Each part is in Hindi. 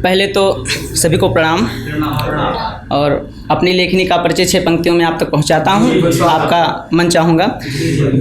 पहले तो सभी को प्रणाम और अपनी लेखनी का परिचय 6 पंक्तियों में आप तक पहुंचाता हूं। आपका मन चाहूँगा।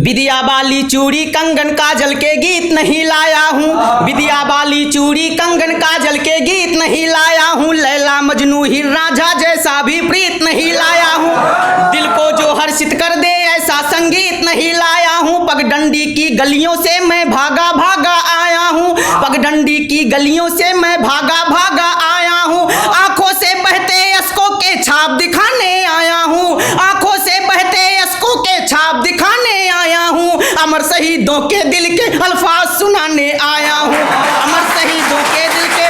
विदिया बाली चूड़ी कंगन काजल के गीत नहीं लाया हूँ, विदिया बाली चूड़ी कंगन काजल के गीत नहीं लाया हूँ, लैला मजनू हीर रांझा जैसा भी प्रीत नहीं लाया हूँ, दिल को जो हर्षित कर दे ऐसा संगीत नहीं लाया हूँ, पगडंडी की गलियों से मैं भागा भागा आया हूँ, पगडंडी की गलियों से मैं भागा भागा आया हूँ, आंखों से बहते अश्कों के छाप दिखाने आया हूँ, आंखों से बहते अश्कों के छाप दिखाने आया हूँ, अमर शहीदों के दिल के अल्फाज सुनाने आया हूँ, अमर शहीदों के दिल के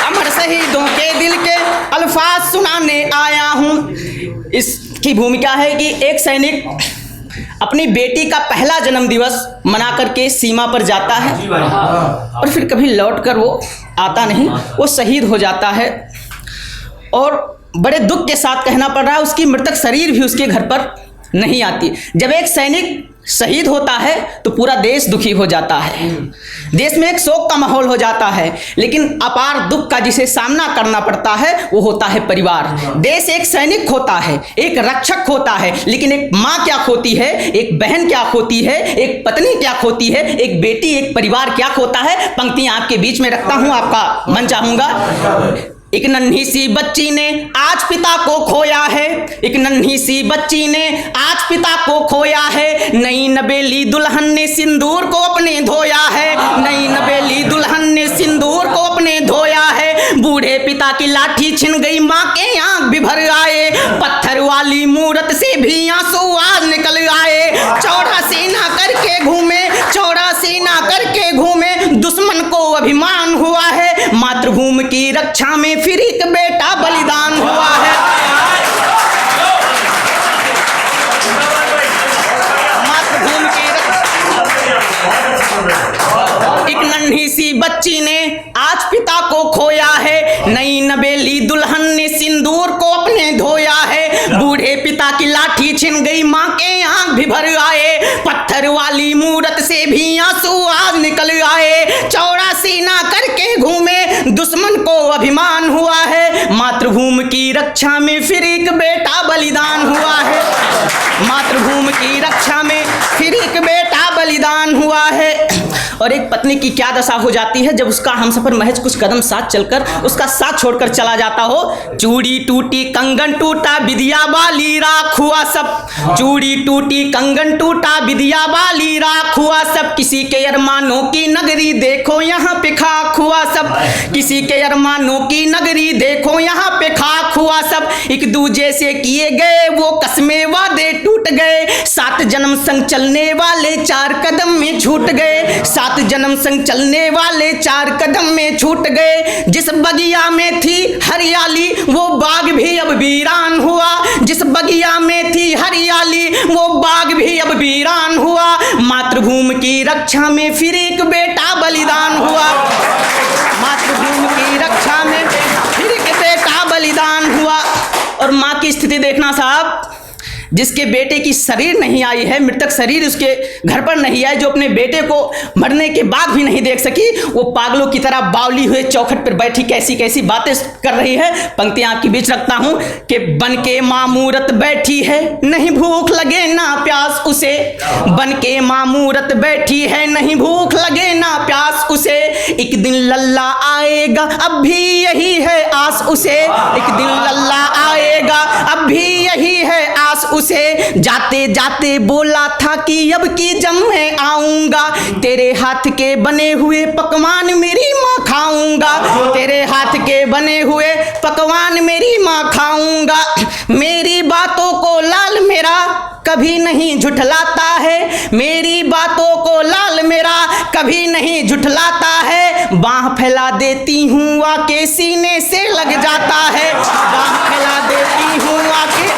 अमर शहीदों के दिल के अल्फाज सुनाने आया हूँ। इसकी भूमिका है कि एक सैनिक अपनी बेटी का पहला जन्मदिवस मना करके सीमा पर जाता है और फिर कभी लौट कर वो आता नहीं, वो शहीद हो जाता है और बड़े दुख के साथ कहना पड़ रहा है उसकी मृतक शरीर भी उसके घर पर नहीं आती। जब एक सैनिक शहीद होता है तो पूरा देश दुखी हो जाता है, देश में एक शोक का माहौल हो जाता है, लेकिन अपार दुख का जिसे सामना करना पड़ता है वो होता है परिवार। देश एक सैनिक खोता है, एक रक्षक खोता है, लेकिन एक माँ क्या खोती है, एक बहन क्या खोती है, एक पत्नी क्या खोती है, एक बेटी, एक परिवार क्या खोता है। पंक्तियां आपके बीच में रखता हूं, आपका मन चाहूंगा। एक नन्ही सी बच्ची ने आज पिता को खोया है, एक नन्ही सी बच्ची ने आज पिता को खोया है, नई नबेली दुल्हन ने सिंदूर को अपने धोया है, नई नबेली दुल्हन ने सिंदूर को अपने धोया है, बूढ़े पिता की लाठी छिन गई, माँ के आंख भी भर आए, पत्थर वाली मूरत से भी आंसू आज निकल आए, चौड़ा सीना करके घूमे, चौड़ा सीना करके घूमे, दुश्मन को अभिमान हुआ है, मातृभूमि की रक्षा में फिर एक बेटा बलिदान हुआ है। मातृभूमि की एक नन्ही सी बच्ची ने आज पिता को खोया है, नई नबेली दुल्हन ने सिंदूर को अपने धोया है, बूढ़े पिता की लाठी छिन गई, माँ के आंख भी भर आए, पत्थर वाली मूरत से भी आंसू आज निकल आए, चौड़ा सीना करके घूमे, दुश्मन को अभिमान हुआ है, मातृभूमि की रक्षा में फिर एक बेटा बलिदान हुआ है, मातृभूमि की रक्षा में फिर एक बेटा बलिदान हुआ है। और एक पत्नी की क्या दशा हो जाती है जब उसका हमसफर महज कुछ कदम साथ चलकर उसका साथ छोड़कर चला जाता हो। चूड़ी टूटी कंगन टूटा विदिया बाली राख हुआ सब, चूड़ी टूटी कंगन टूटा विदिया बाली राख हुआ सब, किसी के अरमानों की नगरी देखो यहाँ पे खाक हुआ सब, किसी के अरमानों की नगरी देखो यहाँ पे खाक हुआ सब, एक दूजे से किए गए वो कसमें वादे टूट गए, 7 जन्म संग चलने वाले 4 कदम में छूट गए, 7 जन्म संग चलने वाले 4 कदम में छूट गए, जिस बगिया में थी हरियाली वो बाग भी अब वीरान हुआ, जिस बगिया में थी हरियाली वो बाग भी अब वीरान हुआ, मातृभूमि की रक्षा में फिर एक बेटा बलिदान हुआ, मातृभूमि की रक्षा में फिर एक बेटा बलिदान हुआ। और माँ की स्थिति देखना साहब, जिसके बेटे की शरीर नहीं आई है, मृतक शरीर उसके घर पर नहीं आई, जो अपने बेटे को मरने के बाद भी नहीं देख सकी, वो पागलों की तरह बावली हुए चौखट पर बैठी कैसी कैसी बातें कर रही है। पंक्तियां आपके बीच रखता हूं कि बन के मामूरत बैठी है, नहीं भूख लगे ना प्यास उसे, बन के मामूरत बैठी है, नहीं भूख लगे ना प्यास उसे, एक दिन लल्ला आएगा अब भी यही है आस उसे, एक दिन लल्ला आएगा अब भी यही है आस उसे, जाते जाते बोला था कि अब की जब मैं आऊंगा, तेरे हाथ के बने हुए पकवान मेरी माँ खाऊंगा, तेरे हाथ के बने हुए पकवान मेरी माँ खाऊंगा, मेरी बातों को लाल मेरा कभी नहीं झुठलाता है, मेरी बातों को लाल मेरा कभी नहीं झुठलाता है, बाह फैला देती हूँ आके सीने से लग जाता है, बाह फैला देती हूँ आके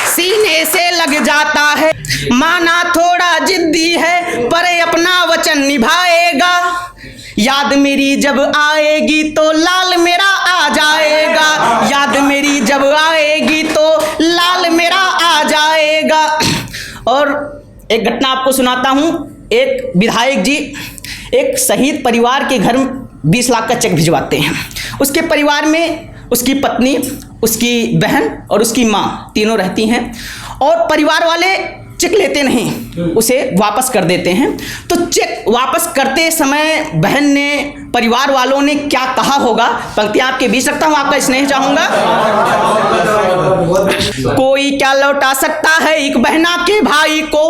सीने से लग जाता है, माना थोड़ा जिद्दी है पर अपना वचन निभाएगा, याद मेरी जब आएगी तो लाल मेरा आ जाएगा, याद मेरी जब आएगी तो लाल मेरा आ जाएगा। और एक घटना आपको सुनाता हूँ। एक विधायक जी एक शहीद परिवार के घर 20 लाख का चेक भिजवाते हैं। उसके परिवार में उसकी पत्नी, उसकी बहन और उसकी माँ तीनों रहती हैं, और परिवार वाले चेक लेते नहीं, उसे वापस कर देते हैं। तो चेक वापस करते समय बहन ने, परिवार वालों ने क्या कहा होगा, पंक्तियां आपके बीच रखता हूं, आपका स्नेह चाहूंगा। कोई क्या लौटा सकता है एक बहना के भाई को,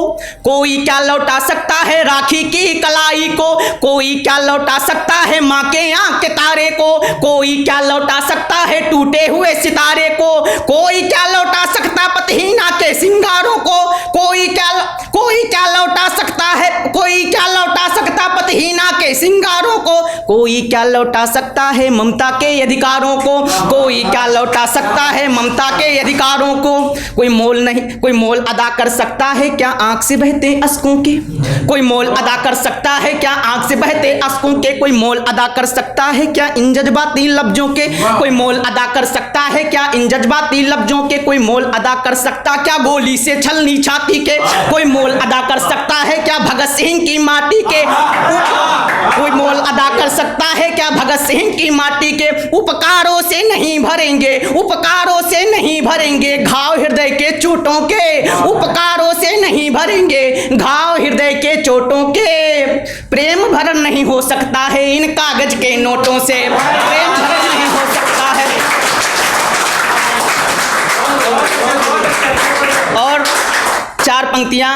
कोई क्या लौटा सकता है राखी की कलाई को, कोई क्या लौटा सकता है माँ के आँख के तारे को, कोई क्या लौटा सकता है टूटे हुए सितारे को, कोई क्या लौटा सकता पतहीना के सिंगारों को, कोई क्या लौटा सकता है, कोई क्या लौटा सकता पतहीना के सिंगारों को, कोई क्या लौटा सकता है ममता के अधिकारों को, कोई क्या लौटा सकता है ममता के अधिकारों को, कोई मोल अदा कर सकता है क्या आंख से बहते अश्कों के, कोई मोल अदा कर सकता है क्या आंख से बहते अश्कों के, कोई मोल अदा कर सकता है क्या इन जज्बाती लफ्जों के, कोई मोल अदा कर सकता है क्या इन जज्बाती लफ्जों के, कोई मोल अदा कर सकता क्या गोली से छलनी छाती के, कोई मोल अदा कर सकता है क्या भगत सिंह की माटी के, कोई मोल अदा कर सकता है क्या भगत सिंह की माटी के, उपकारों से नहीं भरेंगे, उपकारों से नहीं भरेंगे घाव हृदय के चोटों के, उपकारों से नहीं भरेंगे घाव हृदय के चोटों के, प्रेम भरण नहीं हो सकता है इन कागज के नोटों से, प्रेम भरण नहीं हो सकता है। और 4 पंक्तियां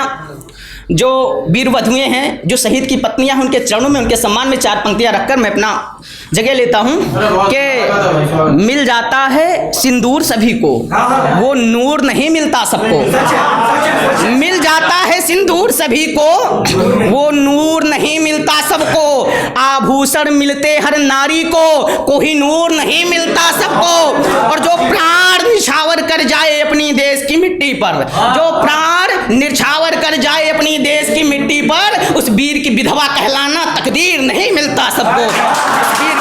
जो वीर वधुएं हैं, जो शहीद की पत्नियां हैं, उनके चरणों में, उनके सम्मान में 4 पंक्तियां रखकर मैं अपना जगह लेता हूं कि मिल जाता है सिंदूर सभी को, वो नूर नहीं मिलता सबको, मिल जाता है सिंदूर सभी को, वो नूर नहीं मिलता सबको, आभूषण मिलते हर नारी को, कोई नूर नहीं मिलता सबको, और जो प्राण निछावर कर जाए अपनी देश की मिट्टी पर, जो प्राण निछावर कर जाए अपनी देश की मिट्टी पर, उस वीर की विधवा कहलाना तकदीर नहीं मिलता सबको, उस वीर